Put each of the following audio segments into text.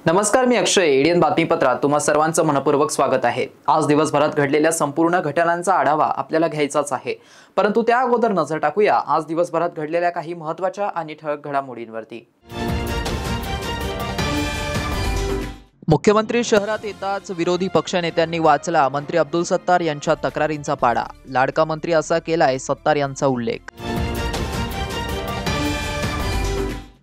नमस्कार, मी अक्षय. एडीएन बातमीपत्रात तुम्हा सर्वांचं मनपूर्वक स्वागत आहे. आज दिवसभरात घडलेल्या संपूर्ण घटनांचा आढावा आपल्याला घ्यायचाच आहे, परंतु त्या अगोदर नजर टाकूया आज दिवसभरात घडलेल्या काही महत्त्वाच्या आणि ठळक घडामोडींवरती. मुख्यमंत्री शहरात येताच विरोधी पक्षनेत्यांनी वाचला मंत्री अब्दुल सत्तार यांच्या तक्रारींचा पाढा. लाडका मंत्री असा केलाय सत्तार यांचा उल्लेख.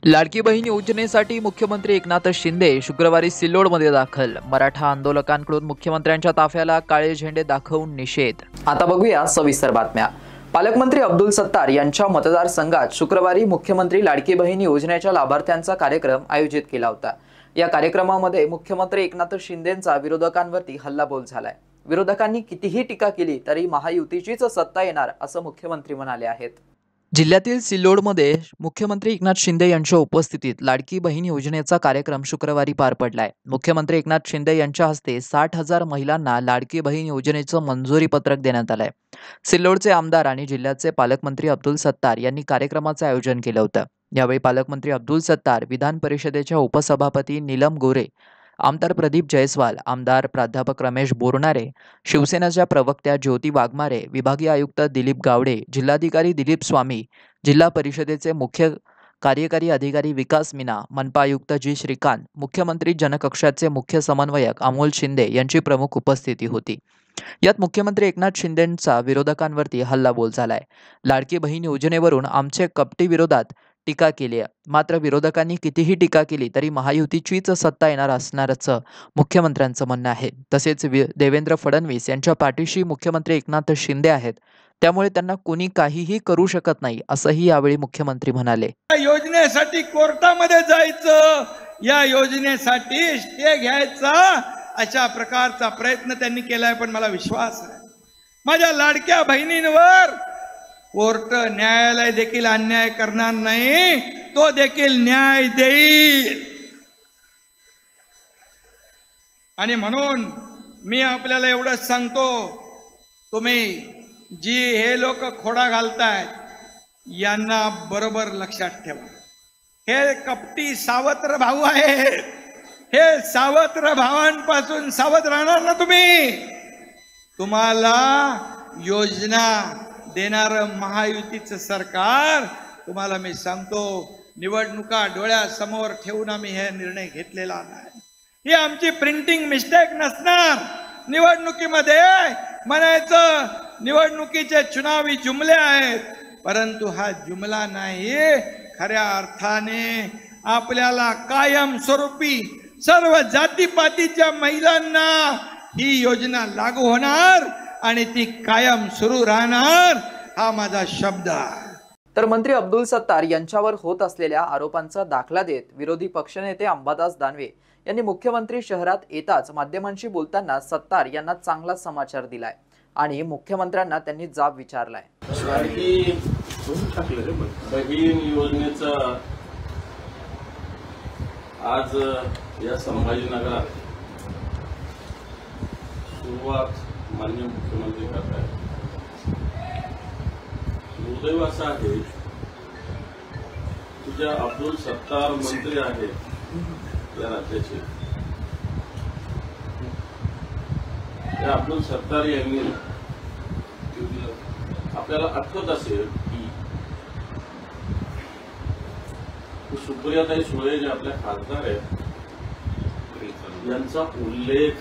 लाडकी बहीण योजनेसाठी मुख्यमंत्री एकनाथ शिंदे शुक्रवारी सिल्लोडमध्ये दाखल. मराठा आंदोलकांकडून मुख्यमंत्र्यांच्या ताफ्याला काळे झेंडे दाखवून निषेध. आता बघूया सविस्तर बातम्या. पालकमंत्री अब्दुल सत्तार यांच्या मतदारसंघात शुक्रवारी मुख्यमंत्री लाडकी बहीण योजनेच्या लाभार्थ्यांचा कार्यक्रम आयोजित केला होता. या कार्यक्रमामध्ये मुख्यमंत्री एकनाथ शिंदेंचा विरोधकांवरती हल्लाबोल झालाय. विरोधकांनी कितीही टीका केली तरी महायुतीचीच सत्ता येणार असं मुख्यमंत्री म्हणाले आहेत. जिल्ह्यातील सिल्लोडमध्ये मुख्यमंत्री एकनाथ शिंदे यांच्या उपस्थितीत लाडकी बहीण योजनेचा कार्यक्रम शुक्रवारी पार पडलाय. मुख्यमंत्री एकनाथ शिंदे यांच्या हस्ते 60,000 महिलांना लाडकी बहीण योजनेचं मंजुरी पत्रक देण्यात आलंय. सिल्लोडचे आमदार आणि जिल्ह्याचे पालकमंत्री अब्दुल सत्तार यांनी कार्यक्रमाचं आयोजन केलं होतं. यावेळी पालकमंत्री अब्दुल सत्तार, विधान परिषदेच्या उपसभापती नीलम गोरे, आमदार प्रदीप जयस्वाल, आमदार प्राध्यापक रमेश बोरणारे, शिवसेनेच्या प्रवक्त्या ज्योती वाघमारे, विभागीय आयुक्त दिलीप गावडे, जिल्हाधिकारी दिलीप स्वामी, जिल्हा परिषदेचे मुख्य कार्यकारी अधिकारी विकास मीना, मनपा आयुक्त जी श्रीकांत, मुख्यमंत्री जनकक्षाचे मुख्य समन्वयक अमोल शिंदे यांची प्रमुख उपस्थिती होती. यात मुख्यमंत्री एकनाथ शिंदेंचा विरोधकांवरती हल्लाबोल झालाय. लाडकी बहीण योजनेवरून आमचे कपटी विरोधात टीका केली आहे. मात्र विरोधकांनी कितीही टीका केली तरी महायुतीचीच सत्ता येणार असणारचं मुख्यमंत्र्यांचं म्हणणं आहे. तसेच देवेंद्र फडणवीस यांच्या पाठीशी मुख्यमंत्री एकनाथ शिंदे आहेत, त्यामुळे त्यांना कोणी काहीही करू शकत नाही असंही यावेळी मुख्यमंत्री म्हणाले. योजनेसाठी कोर्टामध्ये जायचं, या योजनेसाठी स्टे घ्यायचा, अशा प्रकारचा प्रयत्न त्यांनी केलाय. पण मला विश्वास आहे माझ्या लाडक्या बहिणींवर कोर्ट, न्यायालय देखील अन्याय करणार नाही, तो देखील न्याय देईल. आणि म्हणून मी आपल्याला एवढंच सांगतो, तुम्ही जी हे लोक खोडा घालतायत यांना बरोबर लक्षात ठेवा. हे कपटी सावत्र भाऊ आहेत. हे सावत्र भावांपासून सावध राहणार ना तुम्ही. तुम्हाला योजना देणारं महायुतीचं सरकार, तुम्हाला मी सांगतो, निवडणुका डोळ्यासमोर ठेवून आम्ही हे निर्णय घेतलेला नाही. ही आमची प्रिंटिंग मिस्टेक नसणार. निवडणुकीमध्ये म्हणायचं निवडणुकीचे चुनावी जुमले आहेत, परंतु हा जुमला नाही. खऱ्या अर्थाने आपल्याला कायमस्वरूपी सर्व जातीपातीच्या महिलांना ही योजना लागू होणार आणि ती कायम सुरू राहणार, हा माझा शब्द आहे. तर मंत्री अब्दुल सत्तार यांच्यावर होत असलेल्या आरोपांचा दाखला देत विरोधी पक्षनेते अंबादास दानवे यांनी मुख्यमंत्री शहरात येताच माध्यमांशी बोलताना सत्तार यांना चांगला समाचार दिलाय आणि मुख्यमंत्र्यांना त्यांनी जाब विचारलाय. लाडकी बहीण योजनेचा आज या संभाजीनगरात सुरुवात माननीय मुख्यमंत्री करतायत. दुर्दैव असं आहे की ज्या अब्दुल सत्तार मंत्री आहेत या राज्याचे, त्या अब्दुल सत्तार यांनी आपल्याला आठवत असेल की सुप्रियाताई सुळे जे आपल्या खासदार आहेत यांचा उल्लेख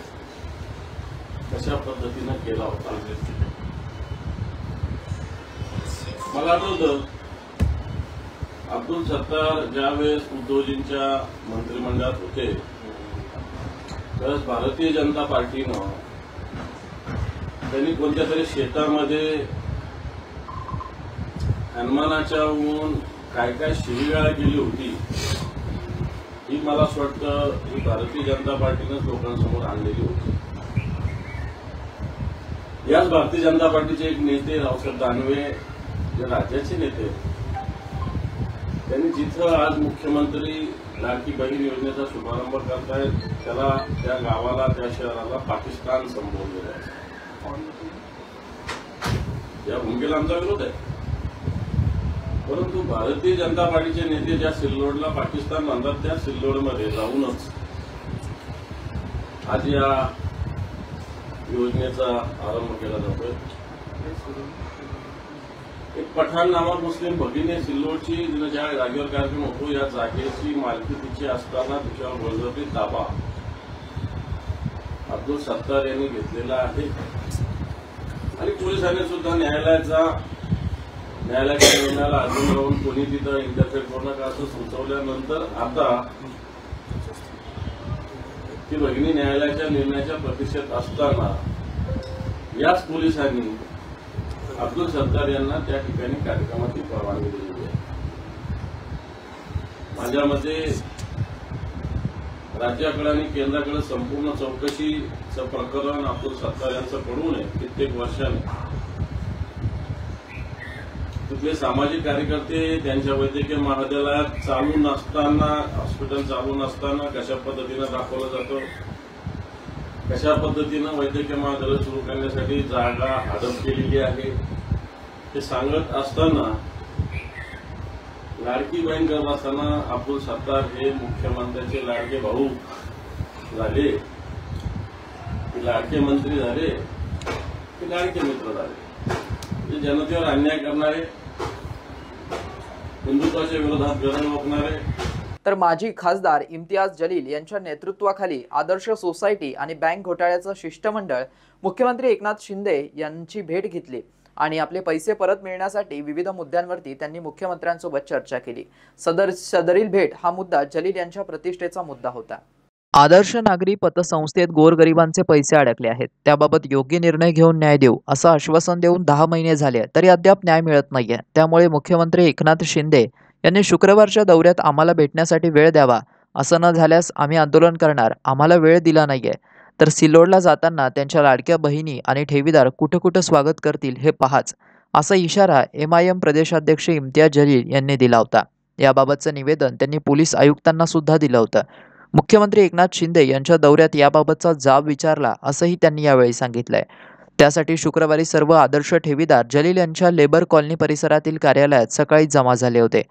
कशा पद्धतीनं केला होता. मला आठवतं अब्दुल सत्तार ज्यावेळेस उद्धवजींच्या मंत्रिमंडळात होते त्यावेळेस भारतीय जनता पार्टीनं त्यांनी कोणत्या तरी शेतामध्ये हनुमानाच्याहून काय काय शिवीगाळ केली होती, ही मला असं वाटतं ही भारतीय जनता पार्टीनंच लोकांसमोर आणलेली होती. याच भारतीय जनता पार्टीचे एक नेते रावसाहेब दानवे जे राज्याचे नेते, त्यांनी जिथं आज मुख्यमंत्री लाडकी बहीण योजनेचा शुभारंभ करतायत त्याला, त्या गावाला, त्या शहराला पाकिस्तान संबोधलेलं आहे. या भूमिकेला आमचा विरोध आहे. परंतु भारतीय जनता पार्टीचे नेते ज्या सिल्लोडला पाकिस्तान म्हणतात त्या सिल्लोडमध्ये राहूनच आज या योजनेचा आरंभ केला जातोय. एक पठाण नामक मुस्लिम भगिनी सिल्लोडची ज्या जागेवर कार्यक्रम होतो या जागेची मालकी तिची असताना तिच्यावर बळजबरी ताबा अब्दुल सत्तार यांनी घेतलेला आहे आणि पोलिसांनी सुद्धा न्यायालयाच्या निर्णयाला अजून राहून कोणी तिथं इंटरफेअर करू नका असं सुचवल्यानंतर आता ती भगिनी न्यायालयाच्या निर्णयाच्या प्रतीक्षेत असताना याच पोलिसांनी अब्दुल सत्तार यांना त्या ठिकाणी कार्यक्रमाची परवानगी दिलेली आहे. माझ्या मते राज्याकडे आणि केंद्राकडे संपूर्ण चौकशीचं प्रकरण अब्दुल सत्तार यांचं पडू नये. कित्येक वर्षांनी तिथले सामाजिक कार्यकर्ते त्यांच्या वैद्यकीय महाविद्यालयात चालू नसताना, हॉस्पिटल चालू नसताना कशा पद्धतीनं दाखवलं जातं, कशा पद्धतीनं वैद्यकीय महाविद्यालय सुरू करण्यासाठी जागा हडप केलेली आहे हे सांगत असताना लाडकी बहीण करत असताना अब्दुल सत्तार हे मुख्यमंत्र्यांचे लाडके भाऊ झाले, की लाडके मंत्री झाले, की लाडके मित्र झाले. जे जनतेवर अन्याय करणारे, हिंदुत्वाच्या विरोधात गरज ओकणारे. तर माजी खासदार इम्तियाज जलील यांच्या नेतृत्वाखाली आदर्श सोसायटी आणि बँक घोटाळ्याचं शिष्टमंडळ मुख्यमंत्री एकनाथ शिंदे यांची भेट घेतली आणि आपले पैसे परत मिळण्यासाठी विविध मुद्द्यांवरती त्यांनी मुख्यमंत्र्यांसोबत चर्चा केली. सदरील भेट हा मुद्दा जलील यांच्या प्रतिष्ठेचा मुद्दा होता. आदर्श नागरी पतसंस्थेत गोरगरिबांचे पैसे अडकले आहेत, त्याबाबत योग्य निर्णय घेऊन न्याय देऊ असं आश्वासन देऊन 10 महिने झाले तरी अद्याप न्याय मिळत नाहीये. त्यामुळे मुख्यमंत्री एकनाथ शिंदे यांनी शुक्रवारच्या दौऱ्यात आम्हाला भेटण्यासाठी वेळ द्यावा, असं न झाल्यास आम्ही आंदोलन करणार. आम्हाला वेळ दिला नाहीये तर सिल्लोडला जाताना त्यांच्या लाडक्या बहिणी आणि ठेवीदार कुठं कुठं स्वागत करतील हे पाहाच, असा इशारा MIM प्रदेशाध्यक्ष इम्तियाज जलील यांनी दिला होता. याबाबतचं निवेदन त्यांनी पोलीस आयुक्तांना सुद्धा दिलं होतं. मुख्यमंत्री एकनाथ शिंदे यांच्या दौऱ्यात याबाबतचा जाब विचारला असंही त्यांनी यावेळी सांगितलंय. त्यासाठी शुक्रवारी सर्व आदर्श ठेवीदार जलील यांच्या लेबर कॉलनी परिसरातील कार्यालयात सकाळी जमा झाले होते.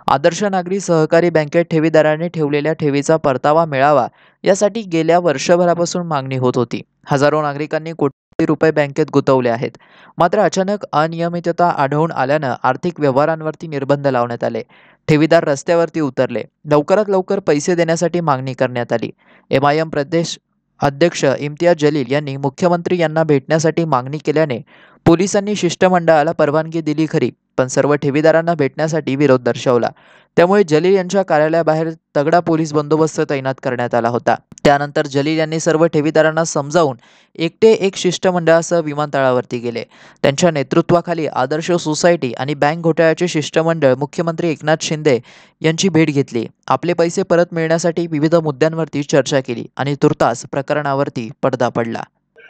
आदर्श नागरी सहकारी बँकेत ठेवीदारांनी ठेवलेल्या ठेवीचा परतावा मिळावा यासाठी गेल्या वर्षभरापासून मागणी होत होती. हजारो नागरिकांनी कोटी रुपये बँकेत गुंतवले आहेत. मात्र अचानक अनियमितता आढळून आल्यानं आर्थिक व्यवहारांवरती निर्बंध लावण्यात आले. ठेवीदार रस्त्यावरती उतरले. लवकरात लवकर पैसे देण्यासाठी मागणी करण्यात आली. MIM प्रदेश अध्यक्ष इम्तियाज जलील यांनी मुख्यमंत्री यांना भेटण्यासाठी मागणी केल्याने पोलिसांनी शिष्टमंडळाला परवानगी दिली खरी, पण सर्व ठेवीदारांना भेटण्यासाठी विरोध दर्शवला. त्यामुळे जलील यांच्या कार्यालयाबाहेर तगडा पोलीस बंदोबस्त तैनात करण्यात आला होता. त्यानंतर जलील यांनी सर्व ठेवीदारांना समजावून एकटे एक शिष्टमंडळासह विमानतळावरती गेले. त्यांच्या नेतृत्वाखाली आदर्श सोसायटी आणि बँक घोटाळ्याचे शिष्टमंडळ मुख्यमंत्री एकनाथ शिंदे यांची भेट घेतली. आपले पैसे परत मिळण्यासाठी विविध मुद्द्यांवरती चर्चा केली आणि तुर्तास प्रकरणावरती पडदा पडला.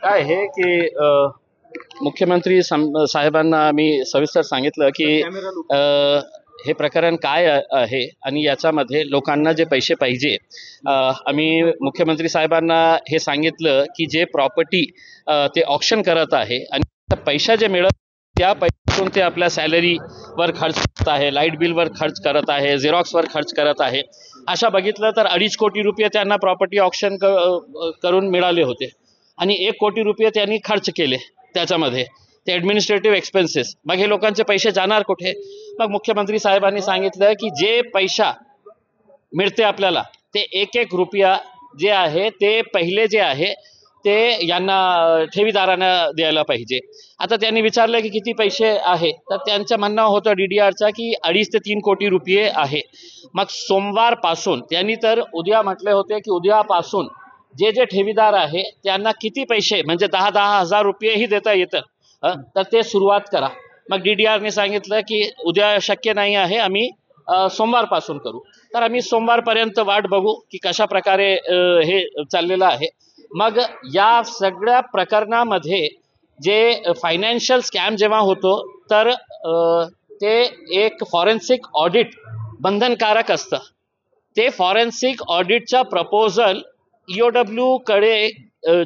काय हे की मुख्यमंत्री साहेबांना आम्ही सविस्तर सांगितलं की हे प्रकरण काय आहे आणि याच्यामध्ये लोकांना जे पैसे पाहिजे, आम्ही मुख्यमंत्री साहेबांना हे सांगितलं की जे प्रॉपर्टी ते ऑक्शन करत आहे आणि पैसा जे मिळत त्या पैशातून ते आपल्या सॅलरीवर खर्च करत आहे, लाईट बिलवर खर्च करत आहे, झेरॉक्सवर खर्च करत आहे. अशा बघितलं तर 2.5 कोटी रुपये त्यांना प्रॉपर्टी ऑक्शन करून मिळाले होते आणि 1 कोटी रुपये त्यांनी खर्च केले त्याच्यामध्ये, ते ॲडमिनिस्ट्रेटिव्ह एक्सपेन्सेस. मग हे लोकांचे पैसे जाणार कुठे? मग मुख्यमंत्री साहेबांनी सांगितलं की जे पैसा मिळते आपल्याला ते 1-1 रुपया जे आहे ते पहिले जे आहे ते यांना ठेवीदारांना द्यायला पाहिजे. आता त्यांनी विचारलं की किती पैसे आहे, तर त्यांचं म्हणणं होतं DDRचा की 2.5 ते 3 कोटी रुपये आहे. मग सोमवारपासून त्यांनी तर उद्या म्हटले होते की उद्यापासून जे जे ठेवीदार आहे त्यांना किती पैसे म्हणजे 10-10 हजार रुपयेही देता येतं, तर ते सुरुवात करा. मग DDRने सांगितलं की उद्या शक्य नाही आहे, आम्ही सोमवारपासून करू. तर आम्ही सोमवारपर्यंत वाट बघू की कशा प्रकारे हे चाललेलं आहे. मग या सगळ्या प्रकरणामध्ये जे फायनान्शियल स्कॅम जेव्हा होतो तर ते एक फॉरेन्सिक ऑडिट बंधनकारक असतं. ते फॉरेन्सिक ऑडिटचा प्रपोजल EOW कडे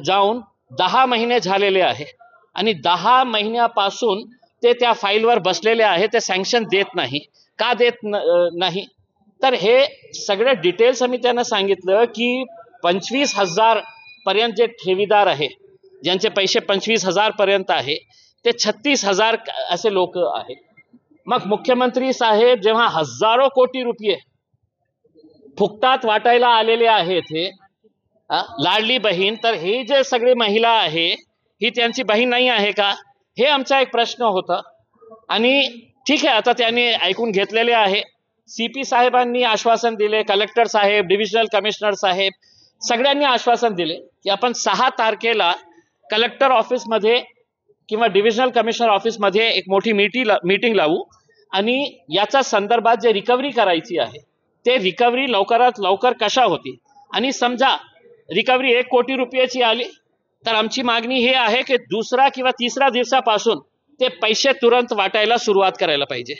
जाऊन 10 महिने झालेले आहे आणि 10 महिन्यापासून ते त्या फाईलवर बसलेले आहे. ते सँक्शन देत नाही. का देत नाही तर हे सगळे डिटेल्स आम्ही त्यांना सांगितलं की 25,000 पर्यंत जे ठेवीदार आहे, ज्यांचे पैसे 25,000 पर्यंत आहे, ते 36,000 असे लोक आहेत. मग मुख्यमंत्री साहेब जेव्हा हजारो कोटी रुपये फुकटात वाटायला आलेले आहेत, हे लाडली बहीण, तर हे जे सगळे महिला आहे ही त्यांची बहीण नाही आहे का, हे आमचा एक प्रश्न होता. आणि ठीक आहे, आता त्यांनी ऐकून घेतलेले आहे. CP साहेबांनी आश्वासन दिले, कलेक्टर साहेब, डिव्हिजनल कमिशनर साहेब सगळ्यांनी आश्वासन दिले की आपण 6 तारखेला कलेक्टर ऑफिसमध्ये किंवा डिव्हिजनल कमिशनर ऑफिसमध्ये एक मोठी मीटिंग लावू आणि याचा संदर्भात जे रिकव्हरी करायची आहे ते रिकव्हरी लवकरात लवकर कशा होती. आणि समजा रिकव्हरी 1 कोटी रुपयाची आली तर आमची मागणी ही आहे की 2रा किंवा 3रा दिवसापासून ते पैसे तुरंत वाटायला सुरुवात करायला पाहिजे.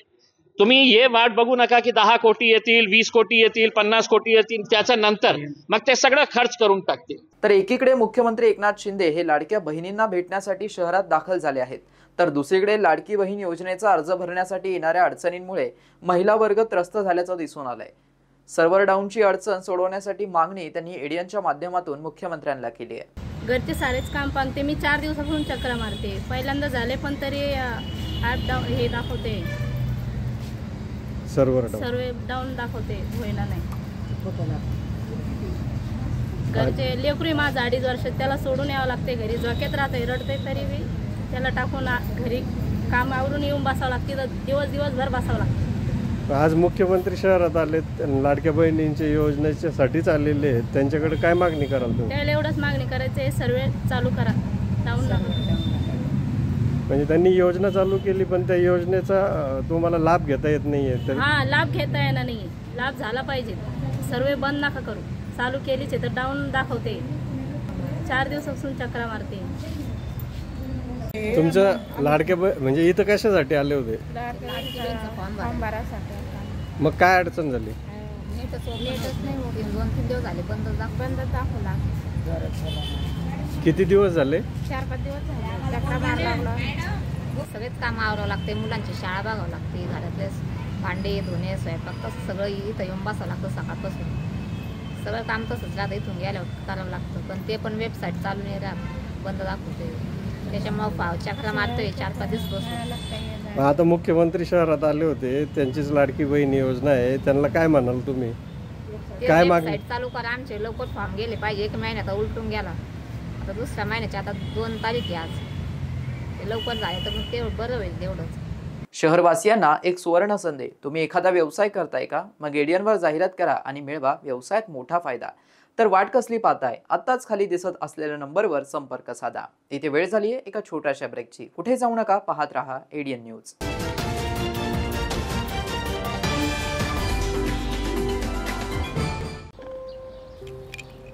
तुम्ही हे वाट बघू नका की 10 कोटी येतील, 20 कोटी येतील, 50 कोटी येतील, त्याच्या नंतर मग ते सगळं खर्च करून टाकतील. तर एकीकडे मुख्यमंत्री एकनाथ शिंदे हे लाडक्या बहिणींना भेटण्यासाठी शहरात दाखल झाले आहेत, तर दुसरीकडे लाडकी बहीण योजनेचा अर्ज भरण्यासाठी येणाऱ्या अडचणींमुळे महिला वर्ग त्रस्त झाल्याचं दिसून आलंय. सर्व्हर डाऊनची अडचण सोडवण्यासाठी मागणी त्यांनी एडीएनच्या माध्यमातून मुख्यमंत्र्यांना केली आहे. घरचे सारेच काम पाहते मी 4 दिवसापासून चक्र मारते. पहिल्यांदा झाले पण तरी ॲप डाऊन हे दाखवते, सर्व्हर डाऊन दाखवते, होईना नाही. घरचे लेकरू माझं 2.5 वर्ष, त्याला सोडून यावं लागते घरी, झोक्यात राहते, रडते तरी बी त्याला टाकून घरी काम आवरून येऊन बसावं लागते, तर दिवसभर बसावं लागते. आज मुख्यमंत्री शहरात आले, लाडक्या बहिणींच्या योजनेच्यासाठीच आलेले आहेत, त्यांच्याकडे काय मागणी कराल तुम्ही? त्यावेळेला एवढंच मागणी करायचं आहे, सर्वे चालू करा, डाऊन म्हणजे त्यांनी योजना चालू केली पण त्या योजनेचा तुम्हाला लाभ घेता येत नाहीये. हां, लाभ घेता येणार नाही, लाभ झाला पाहिजे. सर्वे बंद नका करू, चालू केलीच आहे तर डाऊन दाखवते. 4 दिवसापासून चक्रा मारते. तुमच्या लाडक्या म्हणजे इथं कशासाठी आले होते? फॉर्म भरायसाठी. मग काय अडचण झाली? नेटच नाही होती, 2-3 दिवस झाले बंद दाखवला. किती दिवस झाले? 4-5 दिवस झाले. चक्रा मार लागला. सगळेच काम आवरावं लागते, मुलांची शाळा बघावं लागते, घरातले भांडे धुणे स्वयंपाक तसं सगळं इथं येऊन बसावं लागतं. सकाळपासून सगळं काम तसंच राहतं, इथून गेल्यावर करावं लागतं. पण ते पण वेबसाईट चालू नाही राहत, बंद दाखवते. त्याच्यामुळे चक्रा मारतोय 4-5 दिवस बसून. आता मुख्यमंत्री शहरात आले होते, त्यांचीच लाडकी बहीण योजना आहे, त्यांना काय म्हणाल तुम्ही? काय मागणी? चालू करा, आमचे लवकर फॉर्म गेले पाहिजे. 1 महिन्यात उलटून गेला, आता 2ऱ्या महिन्याच्या आता 2 तारीख आहे आज. ते लवकर जाय तर मग ते बरं होईल तेवढंच. शहरवासियांना एक सुवर्ण संधी. तुम्ही एखादा व्यवसाय करताय का? मग एडीएनवर जाहिरात करा आणि मिळवा व्यवसायात मोठा फायदा. तर वाट कसली पाहताय? आत्ताच खाली दिसत असलेल्या नंबरवर संपर्क साधा. इथे वेळ झाली आहे एका छोट्याशा ब्रेकची. कुठे जाऊ नका, पाहत राहा एडीएन न्यूज.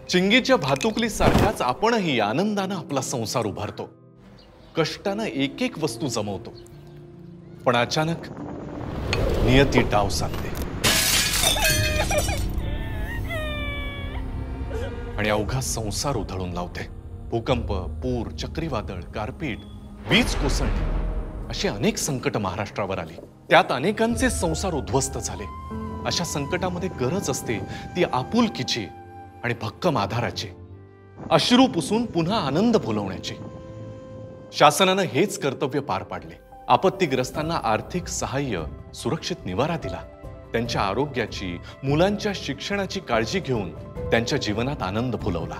चिंगीच्या भातुकलीसारखाच आपणही आनंदानं आपला संसार उभारतो, कष्टानं एक एक वस्तू जमवतो. पण अचानक नियती डाव सांगते आणि अवघा संसार उधळून लावते. भूकंप, पूर, चक्रीवादळ, गारपीट, वीज कोसळणे अशी अनेक संकट महाराष्ट्रावर आली. त्यात अनेकांचे संसार उद्ध्वस्त झाले. अशा संकटामध्ये गरज असते ती आपुलकीची आणि भक्कम आधाराची, अश्रू पुसून पुन्हा आनंद फुलवण्याची. शासनानं हेच कर्तव्य पार पाडले. आपत्तीग्रस्तांना आर्थिक सहाय्य, सुरक्षित निवारा दिला. त्यांच्या आरोग्याची, मुलांच्या शिक्षणाची काळजी घेऊन त्यांच्या जीवनात आनंद फुलवला.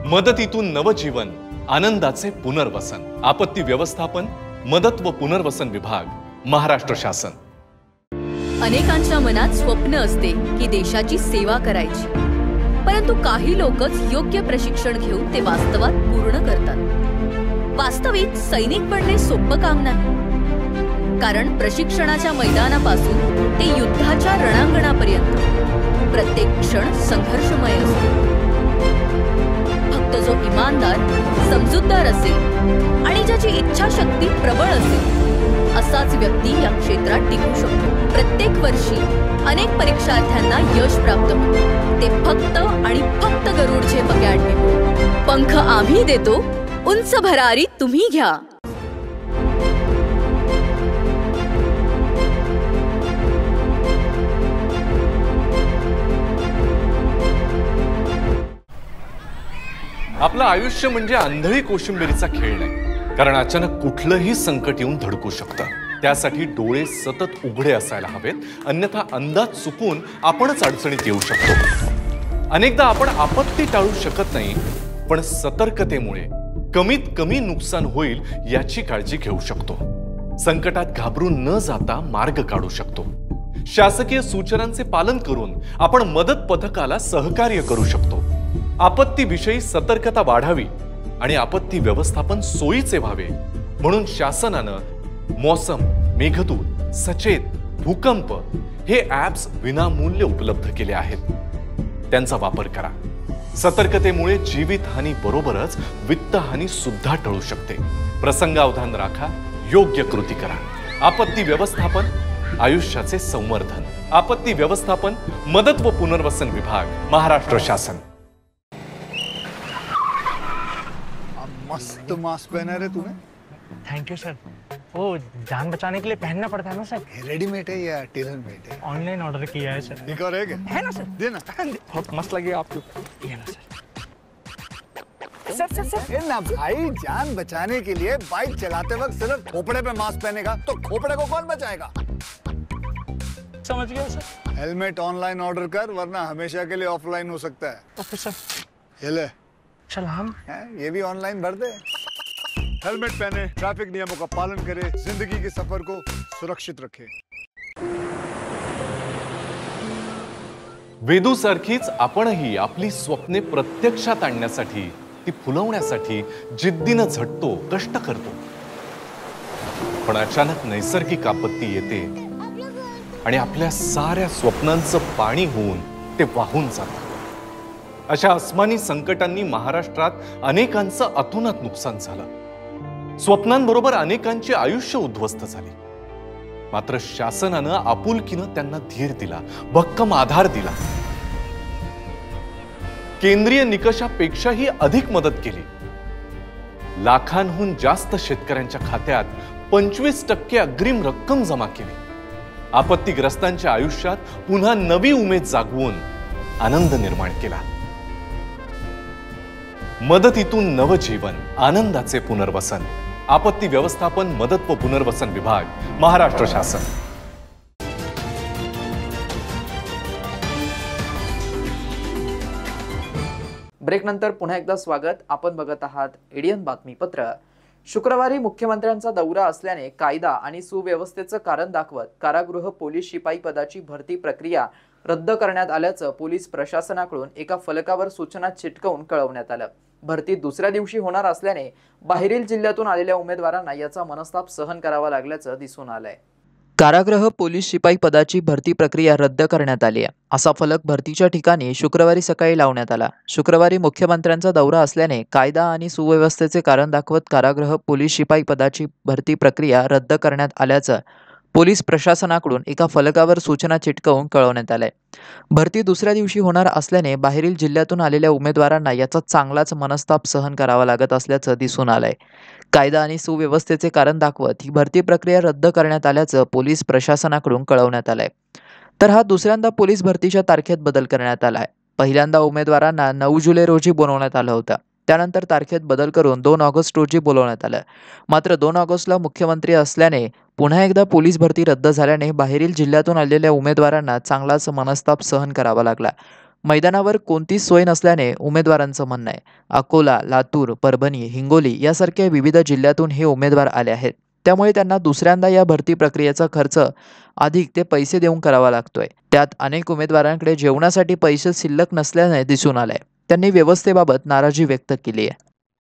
मदतीतून नवजीवन, आनंदाचे पुनर्वसन. आपत्ती व्यवस्थापन, मदत व पुनर्वसन विभाग, महाराष्ट्र शासन. अनेकांच्या मनात स्वप्न असते की देशाची सेवा करायची, परंतु काही लोकच योग्य प्रशिक्षण घेऊन ते वास्तवात पूर्ण करतात. वास्तविक सैनिक बनणे सोपं काम नाही, कारण प्रशिक्षणाच्या मैदानापासून ते युद्धाच्या रणांगणापर्यंत प्रत्येक क्षण संघर्षमय असतो. फक्त जो इमानदार, समजूतदार असेल आणि ज्याची इच्छाशक्ती प्रबळ असेल असाच व्यक्ती या क्षेत्रात टिकू शकतो. प्रत्येक वर्षी अनेक परीक्षार्थ्यांना यश प्राप्त होते, ते फक्त आणि फक्त गरुड झेप अकॅडमी. पंख आम्ही देतो, उंच भरारी तुम्ही घ्या. आपलं आयुष्य म्हणजे आंधळी कोशिंबिरीचा खेळ नाही, कारण अचानक कुठलंही संकट येऊन धडकू शकतं. त्यासाठी डोळे सतत उघडे असायला हवेत, अन्यथा अंदाज चुकून आपणच अडचणीत येऊ शकतो. अनेकदा आपण आपत्ती टाळू शकत नाही, पण सतर्कतेमुळे कमीत कमी नुकसान होईल याची काळजी घेऊ शकतो. संकटात घाबरून न जाता मार्ग काढू शकतो. शासकीय सूचनांचे पालन करून आपण मदत पथकाला सहकार्य करू शकतो. आपत्तीविषयी सतर्कता वाढावी आणि आपत्ती व्यवस्थापन सोयीचे व्हावे म्हणून शासनानं मौसम, मेघदूत, सचेत, भूकंप हे ॲप्स विनामूल्य उपलब्ध केले आहेत. त्यांचा वापर करा. सतर्कतेमुळे जीवितहानी बरोबरच वित्तहानी सुद्धा टळू शकते. प्रसंगावधान राखा, योग्य कृती करा. आपत्ती व्यवस्थापन, आयुष्याचे संवर्धन. आपत्ती व्यवस्थापन, मदत व पुनर्वसन विभाग, महाराष्ट्र शासन. मस्त मास्क पहना रे तूने. Thank you sir. वो जान बचाने के लिए पहनना पड़ता है ना सर. रेडीमेड है या टेलर मेड है? ऑनलाइन ऑर्डर किया है सर. एक और है क्या? है ना सर. देना. बहुत मस्त लगे आपको. ये ना सर. Sir sir sir. ना भाई, जान बचाने के लिए बाइक चलाते वक्त सिर्फ खोपड़े पे मास्क पहनेगा तो खोपड़े को कौन बचाएगा? समझ गया सर. हेलमेट ऑनलाइन ऑर्डर कर, वरना हमेशा के लिए ऑफलाइन हो सकता है. Okay sir. ये ले. चल हम ये भी ऑनलाइन भर दे. हेलमेट पहने, ट्रैफिक नियमों का पालन करे, जिंदगी के सफर को सुरक्षित रखे. वेदूसारखीच आपणही आपली स्वप्ने प्रत्यक्षात आणण्यासाठी, ती फुलवण्यासाठी जिद्दीनं झटतो, कष्ट करतो. पण अचानक नैसर्गिक आपत्ती येते आणि आपल्या साऱ्या स्वप्नांचं पाणी होऊन ते वाहून जातं. अशा अस्मानी संकटांनी महाराष्ट्रात अनेकांचं अतोनात नुकसान झालं. स्वप्नांबरोबर अनेकांची आयुष्य उद्ध्वस्त झाली. मात्र शासनानं आपुलकीनं त्यांना धीर दिला, भक्कम आधार दिला. केंद्रीय निकषापेक्षाही अधिक मदत केली. लाखांहून जास्त शेतकऱ्यांच्या खात्यात 25% अग्रिम रक्कम जमा केली. आपत्तीग्रस्तांच्या आयुष्यात पुन्हा नवी उमेद जागवून आनंद निर्माण केला. मदतीतून नवजीवन, आनंदाचे पुनर्वसन. आपत्ती व्यवस्थापन, मदत व पुनर्वसन विभाग, महाराष्ट्र शासन. ब्रेक नंतर पुन्हा एकदा स्वागत. आपण बघत आहात एडियन बातमीपत्र. शुक्रवारी मुख्यमंत्र्यांचा दौरा असल्याने कायदा आणि सुव्यवस्थेचं कारण दाखवत कारागृह पोलीस शिपाई पदाची भरती प्रक्रिया रद्द करण्यात आल्याचं पोलीस प्रशासनाकडून एका फलकावर सूचना चिटकवून कळवण्यात आलं. भरती दुसऱ्या दिवशी होणार असल्याने बाहेरील जिल्ह्यातून आलेल्या उमेदवारांना याचा मनस्ताप सहन करावा लागल्याचं दिसून आलंय. कारागृह पोलीस शिपाई पदाची भरती प्रक्रिया रद्द करण्यात आली आहे असा फलक भरतीच्या ठिकाणी शुक्रवारी सकाळी लावण्यात आला. शुक्रवारी मुख्यमंत्र्यांचा दौरा असल्याने कायदा आणि सुव्यवस्थेचे कारण दाखवत कारागृह पोलीस शिपाई पदाची भरती प्रक्रिया रद्द करण्यात आल्याचं पोलीस प्रशासनाकडून एका फलकावर सूचना चिटकवून कळवण्यात आलंय. भरती दुसऱ्या दिवशी होणार असल्याने बाहेरील जिल्ह्यातून आलेल्या उमेदवारांना याचा चांगलाच मनस्ताप सहन करावा लागत असल्याचं दिसून आलंय. कायदा आणि सुव्यवस्थेचे कारण दाखवत ही भरती प्रक्रिया रद्द करण्यात आल्याचं पोलीस प्रशासनाकडून कळवण्यात आलंय. तर हा दुसऱ्यांदा पोलीस भरतीच्या तारखेत बदल करण्यात आलाय. पहिल्यांदा उमेदवारांना 9 जुलै रोजी बोलवण्यात आलं होतं. त्यानंतर तारखेत बदल करून 2 ऑगस्ट रोजी बोलवण्यात आलं. मात्र 2 ऑगस्टला मुख्यमंत्री असल्याने पुन्हा एकदा पोलीस भरती रद्द झाल्याने बाहेरील जिल्ह्यातून आलेल्या उमेदवारांना चांगलाच मनस्ताप सहन करावा लागला. मैदानावर कोणतीच सोय नसल्याने उमेदवारांचं म्हणणं आहे. अकोला, लातूर, परभणी, हिंगोली यासारख्या विविध जिल्ह्यातून हे उमेदवार आले आहेत. त्यामुळे त्यांना दुसऱ्यांदा या भरती प्रक्रियेचा खर्च अधिक ते पैसे देऊन करावा लागतोय. त्यात अनेक उमेदवारांकडे जेवणासाठी पैसे शिल्लक नसल्याने दिसून आलंय. त्यांनी व्यवस्थेबाबत नाराजी व्यक्त केली आहे.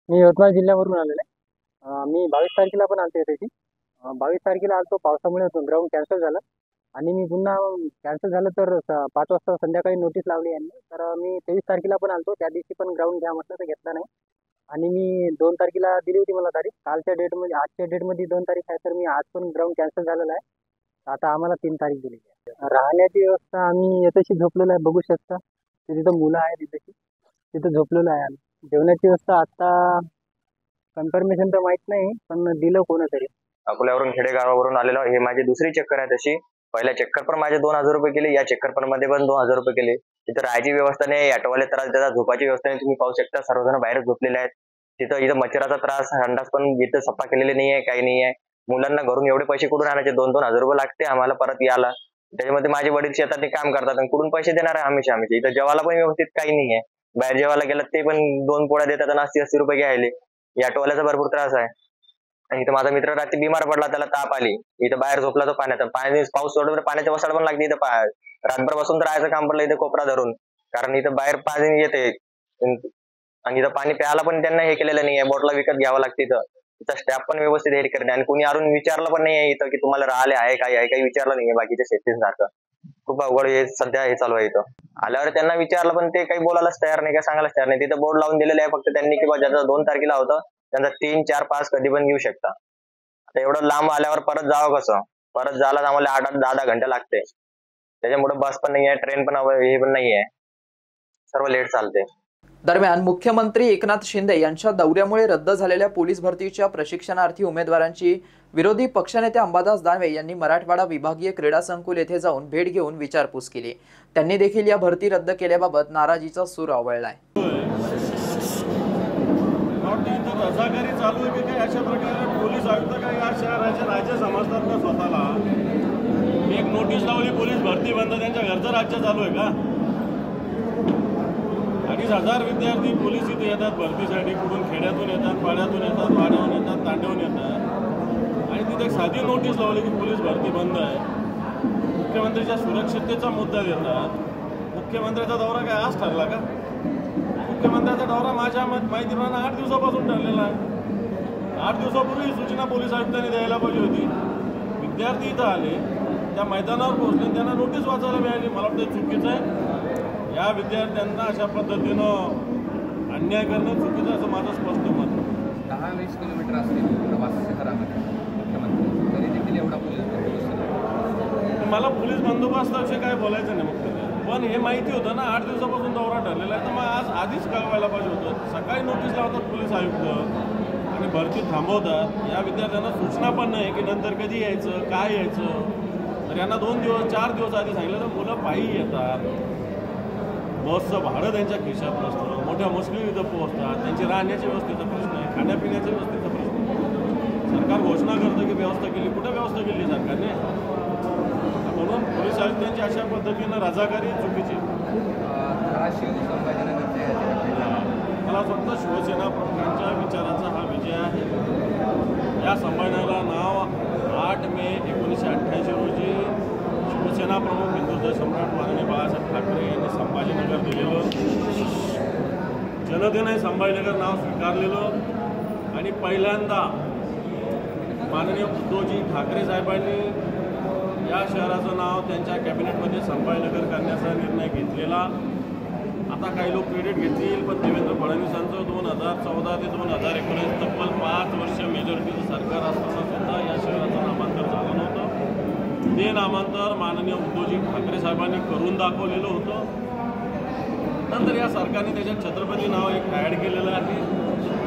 मी यवतमाळ जिल्ह्यावरून आलेलो आहे. मी 22 तारखेला पण आलते इथे. 22 तारखेला आलतो, पावसामुळे ग्राउंड कॅन्सल झालं. आणि मी पुन्हा कॅन्सल झालं तर 5 वाजता संध्याकाळी नोटीस लावली यांनी. तर मी 23 तारखेला पण आलतो, त्या दिवशी पण ग्राउंड घ्या म्हटलं तर घेतला नाही. आणि मी 2 तारखेला दिली होती मला तारीख. कालच्या डेटमध्ये आजच्या डेटमध्ये 2 तारीख आहे, तर मी आज पण ग्राउंड कॅन्सल झालेला आहे. आता आम्हाला 3 तारीख दिलेली आहे. राहण्याची व्यवस्था आम्ही येथेशी झोपलेलो आहे, बघू शकता. तिथं मुलं आहेत तिथेशी, तिथं झोपलेलो आहे आम्ही. जेवणाची व्यवस्था आता कन्फर्मेशन तर माहित नाही, पण दिलं कोणतरी. अकोल्यावरून खेडेगावावरून आलेलो, हे माझी दुसरी चक्कर आहे तशी. पहिल्या चक्कर पण माझे 2000 रुपये केले, या चक्कर पण मध्ये पण 2000 रुपये केले. तिथं राहायची व्यवस्था नाही, ऑटोवाले त्रास देतात, झोपाची व्यवस्था नाही. तुम्ही पाहू शकता सर्वजण बाहेर झोपलेले आहेत. इथं मच्छराचा त्रास, संडास पण इथं सफा केलेले नाही आहे, काही नाही आहे. मुलांना घरून एवढे पैसे कुठून आणायचे? 2-2000 रुपये लागते आम्हाला परत यायला. त्याच्यामध्ये माझे वडील शेतात काम करतात आणि कुठून पैसे देणार आहे हमेशा. इथं जेवायला पण व्यवस्थित काही नाही आहे. बाहेर जेवायला गेलं ते पण 2 पोळ्या देतात आणि 80-80 रुपये घ्यायले. या ऑटोवाल्याचा भरपूर त्रास आहे. आणि इथं माझा मित्र रात्री बिमार पडला, त्याला ताप आली. इथं बाहेर झोपला तो पाण्यात. पाऊस सोडलं पाण्याच्या वसाड पण लागते. इथं रातभर बसून तर राहायचं काम पडलं इथं कोपरा धरून, कारण इथं बाहेर पाणी येते आणि इथं पाणी प्यायला पण त्यांना हे केलेलं नाही आहे, बॉटला विकत घ्यावं लागते. इथं स्टॅफ पण व्यवस्थित हे करते आणि कोणी अजून विचारलं पण नाही आहे इथं की तुम्हाला राहिले आहे काही विचारलं नाही आहे. बाकीच्या शेतीसारखं खूप अवघड हे सध्या हे चालू आहे. इथं आल्यावर त्यांना विचारलं पण ते काही बोलायलाच तयार नाही, काय सांगायलाच तयार नाही. तिथं बोर्ड लावून दिलेले आहे फक्त त्यांनी, किंवा ज्याचं 2 तारखेला होतं त्यांचा 3, 4, 5 कधी पण येऊ शकता. आता एवढं लांब आल्यावर परत जावं कसं? परत जायला आम्हाला 8-8, 10-10 घंटे लागते. त्याच्यामुळे बस पण नाही आहे, ट्रेन पण हे पण नाही आहे, सर्व लेट चालते. दरम्यान मुख्यमंत्री एकनाथ शिंदे यांच्या दौऱ्यामुळे रद्द झालेल्या पोलीस भरतीच्या प्रशिक्षणार्थी उमेदवारांची विरोधी पक्षनेते अंबादास दानवे यांनी मराठवाडा विभागीय क्रीडा संकुल येथे जाऊन भेट घेऊन विचारपूस केली. त्यांनी देखील या भरती रद्द केल्याबाबत नाराजीचा सूर आवळलाय. रजाकारी चालू आहे की काय? अशा प्रकारे पोलीस आयुक्त काय या शहराचे राज्य समजतात का स्वतःला? एक नोटीस लावली पोलीस भरती बंद, त्यांच्या घरचं राज्य चालू आहे का? 2,500 विद्यार्थी पोलीस इथे येतात भरतीसाठी, कुठून खेड्यातून येतात, पाड्यातून येतात, वाड्याहून येतात, तांड्याहून येतात, आणि तिथे एक साधी नोटीस लावली की पोलीस भरती बंद आहे. मुख्यमंत्रीच्या सुरक्षिततेचा मुद्दा देतात. मुख्यमंत्र्याचा दौरा काय आज ठरला का? मुख्यमंत्र्याचा दौरा माझ्या माहितीप्रमाणे 8 दिवसापासून ठरलेला आहे. 8 दिवसापूर्वी सूचना पोलीस आयुक्तांनी द्यायला पाहिजे होती. विद्यार्थी इथं आले, त्या मैदानावर पोहोचले, त्यांना नोटीस वाचायला मिळाली. मला वाटतं चुकीचं आहे. या विद्यार्थ्यांना अशा पद्धतीनं अन्याय करणं चुकीचं असं माझं स्पष्ट मत. 10-20 किलोमीटर असतील प्रवास शहरामध्ये मुख्यमंत्री, तरी देखील एवढा पोलीस बंदोबस्त. मला पोलीस बंदोबस्ताविषयी काय बोलायचं नाही मुख्यमंत्री, पण हे माहिती होतं ना 8 दिवसापासून दौरा ठरलेला आहे, तर मग आज आधीच कळवायला पाहिजे होतं. सकाळी नोटीस लावतात पोलीस आयुक्त आणि भरती थांबवतात. या विद्यार्थ्यांना सूचना पण नाही की नंतर कधी यायचं, काय यायचं. तर यांना 2 दिवस 4 दिवस आधी सांगितलं तर मुलं पायी येतात. बसचं भाडं त्यांच्या खिशात नसतं, मोठ्या मुश्किली इथं पोहोचतात. त्यांची राहण्याच्या व्यवस्थेचा प्रश्न आहे, खाण्यापिण्याच्या व्यवस्थेचा प्रश्न आहे. सरकार घोषणा करतं की व्यवस्था केली, कुठं व्यवस्था केली सरकारने? म्हणून पोलीस आयुक्तांची अशा पद्धतीनं रजाकारी चुकीची. मला असं वाटतं शिवसेना प्रमुखांच्या विचाराचा हा विजय आहे. या संमेलनाला नाव 8 मे 1988 रोजी शिवसेना प्रमुख हिंदुत्व सम्राट माननीय बाळासाहेब ठाकरे यांनी संभाजीनगर दिलेलं. जनतेने संभाजीनगर नाव स्वीकारलेलं आणि पहिल्यांदा माननीय उद्धवजी ठाकरे साहेबांनी या शहराचं नाव त्यांच्या कॅबिनेटमध्ये संभाजीनगर करण्याचा निर्णय घेतलेला. आता काही लोक क्रेडिट घेतील, पण देवेंद्र फडणवीसांचं 2014 ते 2019 तब्बल 5 वर्ष मेजॉरिटीचं सरकार असताना सुद्धा या शहराचं नामांतर झालं नव्हतं. ते नामांतर माननीय उद्धवजी ठाकरे साहेबांनी करून दाखवलेलं होतं. नंतर या सरकारने त्याच्यात छत्रपती नाव एक ॲड केलेलं आहे.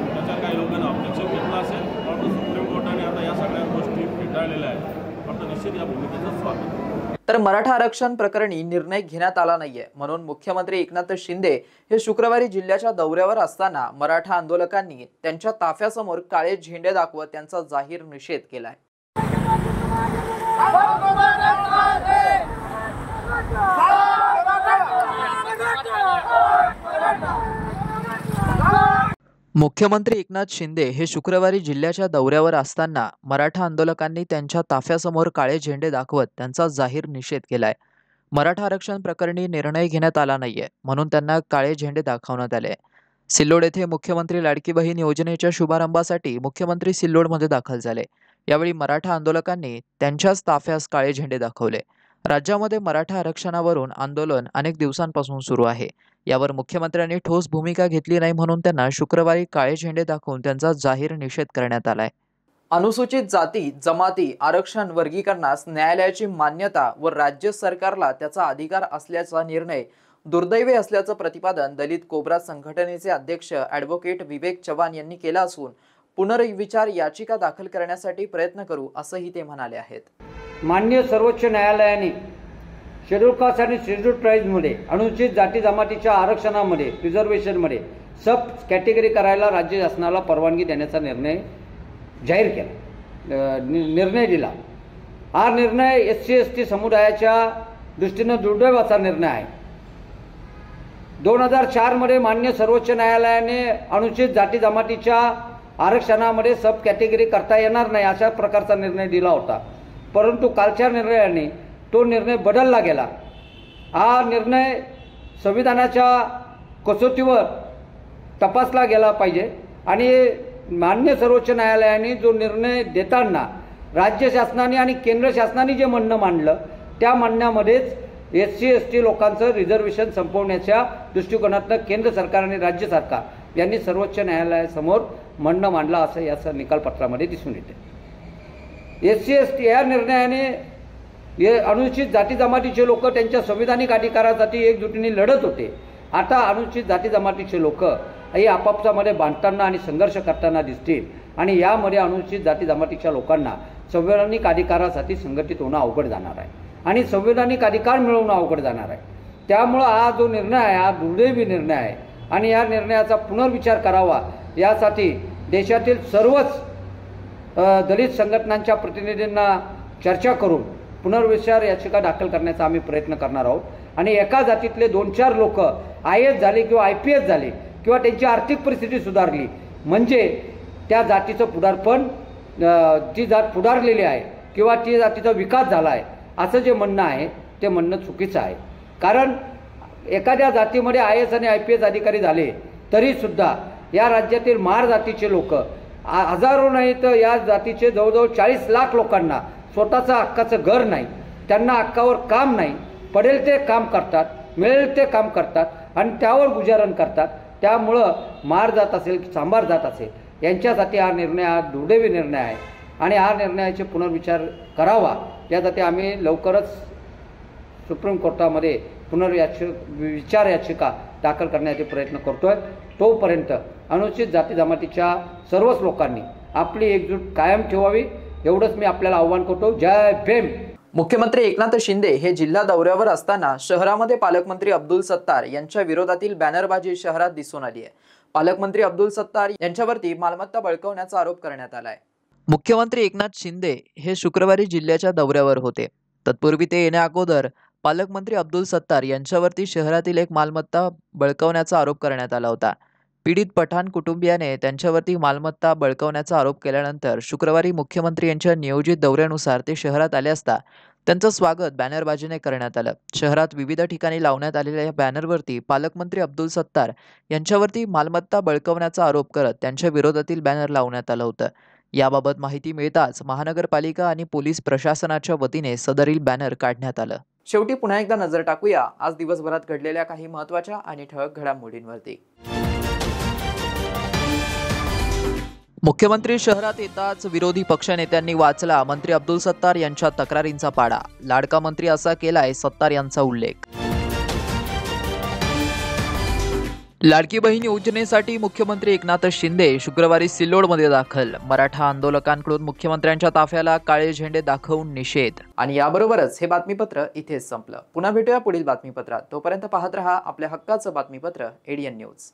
त्याच्यात काही लोकांना ऑब्जेक्शन घेतलं असेल, पण सुप्रीम कोर्टाने आता या सगळ्या गोष्टी फेटाळलेल्या आहेत. पण निश्चित या भूमिकेचं स्वागत. तर मराठा आरक्षण प्रकरणी निर्णय घेण्यात आला नाहीये, म्हणून मुख्यमंत्री एकनाथ शिंदे हे शुक्रवारी जिल्ह्याच्या दौऱ्यावर असताना मराठा आंदोलकांनी त्यांच्या ताफ्यासमोर काळे झेंडे दाखवत त्यांचा जाहीर निषेध केलाय. मुख्यमंत्री एकनाथ शिंदे हे शुक्रवारी जिल्ह्याच्या दौऱ्यावर असताना मराठा आंदोलकांनी त्यांच्या ताफ्यासमोर काळे झेंडे दाखवत त्यांचा जाहीर निषेध केलाय. मराठा आरक्षण प्रकरणी निर्णय घेण्यात आला नाहीये, म्हणून त्यांना काळे झेंडे दाखवण्यात आले. सिल्लोड येथे मुख्यमंत्री लाडकी बहीण योजनेच्या शुभारंभासाठी मुख्यमंत्री सिल्लोडमध्ये दाखल झाले. यावेळी मराठा आंदोलकांनी त्यांच्याच ताफ्यास काळे झेंडे दाखवले. राज्यामध्ये मराठा आरक्षणावरून आंदोलन अनेक दिवसांपासून सुरू आहे. यावर मुख्यमंत्र्यांनी ठोस भूमिका घेतली नाही म्हणून त्यांना शुक्रवारी काळे झेंडे दाखवून त्यांचा जाहीर निषेध करण्यात आलाय. अनुसूचित जाती जमाती आरक्षण वर्गीकरणास न्यायालयाची मान्यता व राज्य सरकारला त्याचा अधिकार असल्याचा निर्णय दुर्दैवी असल्याचं प्रतिपादन दलित कोबरा संघटनेचे अध्यक्ष ॲडव्होकेट विवेक चव्हाण यांनी केलं असून पुनर्विचार याचिका दाखल करण्यासाठी प्रयत्न करू असंही ते म्हणाले आहेत. माननीय सर्वोच्च न्यायालयाने शेड्यूल कास्ट आणि शेड्यूल ट्राईबमध्ये अनुसूचित जाती जमातीच्या आरक्षणामध्ये रिझर्वेशनमध्ये सब कॅटेगरी करायला राज्य शासनाला परवानगी देण्याचा निर्णय जाहीर केला, निर्णय दिला. हा निर्णय SC ST समुदायाच्या दृष्टीनं दुर्दैवाचा निर्णय आहे. 2004 मध्ये माननीय सर्वोच्च न्यायालयाने अनुसूचित जाती जमातीच्या आरक्षणामध्ये सब कॅटेगरी करता येणार नाही अशा प्रकारचा निर्णय दिला होता. परंतु कालच्या निर्णयाने तो निर्णय बदलला गेला. हा निर्णय संविधानाच्या कसोटीवर तपासला गेला पाहिजे आणि माननीय सर्वोच्च न्यायालयाने जो निर्णय देताना राज्य शासनाने आणि केंद्र शासनाने जे म्हणणं मांडलं त्या म्हणण्यामध्येच SC ST लोकांचं रिझर्वेशन संपवण्याच्या दृष्टिकोनातनं केंद्र सरकार आणि राज्य सरकार यांनी सर्वोच्च न्यायालयासमोर म्हणणं मांडलं असं याचं निकालपत्रामध्ये दिसून येते. SC ST या निर्णयाने हे अनुसूचित जाती जमातीचे लोक त्यांच्या संविधानिक अधिकारासाठी एकजुटीने लढत होते. आता अनुसूचित जाती जमातीचे लोक हे आपापसामध्ये बांधताना आणि संघर्ष करताना दिसतील आणि यामध्ये अनुसूचित जाती जमातीच्या लोकांना संवैधानिक अधिकारासाठी संघटित होणं अवघड जाणार आहे आणि संवैधानिक अधिकार मिळवणं अवघड जाणार आहे. त्यामुळं हा जो निर्णय आहे हा दुर्दैवी निर्णय आहे आणि या निर्णयाचा पुनर्विचार करावा यासाठी देशातील सर्वच दलित संघटनांच्या प्रतिनिधींना चर्चा करून पुनर्विचार याचिका दाखल करण्याचा आम्ही प्रयत्न करणार आहोत. आणि एका जातीतले 2-4 लोक IAS झाले किंवा IPS झाले किंवा त्यांची आर्थिक परिस्थिती सुधारली म्हणजे त्या जातीचं पुढारपण, ती जात पुढारलेली आहे किंवा ती जातीचा विकास झाला आहे असं जे म्हणणं आहे ते म्हणणं चुकीचं आहे. कारण एखाद्या जातीमध्ये IAS आणि IPS अधिकारी झाले तरीसुद्धा या राज्यातील महार जातीचे लोक हजारो नाही तर या जातीचे जवळजवळ 40 लाख लोकांना स्वतःचं हक्काचं घर नाही, त्यांना हक्कावर काम नाही, पडेल ते काम करतात, मिळेल ते काम करतात आणि त्यावर गुजारण करतात. त्यामुळं महार जात असेल सांबार जात असेल यांच्यासाठी हा निर्णय हा दुर्दैवी निर्णय आहे आणि हा निर्णयाचे पुनर्विचार करावा यासाठी आम्ही लवकरच सुप्रीम कोर्टामध्ये विचार याचिका दाखल करण्याचे प्रयत्न करतोय. तोपर्यंत अनुसूचित जाती जमातीच्या सर्वच लोकांनी आपली एकजूट कायम ठेवावी एवढंच मी आपल्याला आव्हान करतो. जय भीम. मुख्यमंत्री एकनाथ शिंदे हे जिल्हा दौऱ्यावर असताना शहरामध्ये पालकमंत्री अब्दुल सत्तार यांच्या विरोधातील बॅनरबाजी शहरात दिसून आली आहे. पालकमंत्री अब्दुल सत्तार यांच्यावरती मालमत्ता बळकावण्याचा आरोप करण्यात आलाय. मुख्यमंत्री एकनाथ शिंदे हे शुक्रवारी जिल्ह्याच्या दौऱ्यावर होते. तत्पूर्वी ते येण्या अगोदर पालकमंत्री अब्दुल सत्तार यांच्यावरती शहरातील एक मालमत्ता बळकावण्याचा आरोप करण्यात आला होता. पीडित पठाण कुटुंबियाने त्यांच्यावरती मालमत्ता बळकावण्याचा आरोप केल्यानंतर शुक्रवारी मुख्यमंत्री यांच्या नियोजित दौऱ्यानुसार ते शहरात आले असता त्यांचं स्वागत बॅनरबाजीने करण्यात आलं. शहरात विविध ठिकाणी लावण्यात आलेल्या या बॅनरवरती पालकमंत्री अब्दुल सत्तार यांच्यावरती मालमत्ता बळकावण्याचा आरोप करत त्यांच्या विरोधातील बॅनर लावण्यात आलं होतं. याबाबत माहिती मिळताच महानगरपालिका आणि पोलीस प्रशासनाच्या वतीने सदरील बॅनर काढण्यात आलं. शेवटी पुन्हा एकदा नजर टाकूया आज दिवसभरात घडलेल्या काही महत्त्वाच्या आणि ठळक घडामोडींवरती. मुख्यमंत्री शहरात येताच विरोधी पक्षनेत्यांनी वाचला मंत्री अब्दुल सत्तार यांच्या तक्रारींचा पाढा. लाडका मंत्री असा केलाय सत्तार यांचा उल्लेख. लाडकी बहीण योजनेसाठी मुख्यमंत्री एकनाथ शिंदे शुक्रवारी सिल्लोडमध्ये दाखल. मराठा आंदोलकांकडून मुख्यमंत्र्यांच्या ताफ्याला काळे झेंडे दाखवून निषेध. आणि याबरोबरच हे बातमीपत्र इथेच संपलं. पुन्हा भेटूया पुढील बातमीपत्रात. तोपर्यंत पाहत रहा आपल्या हक्काचं बातमीपत्र ADN न्यूज.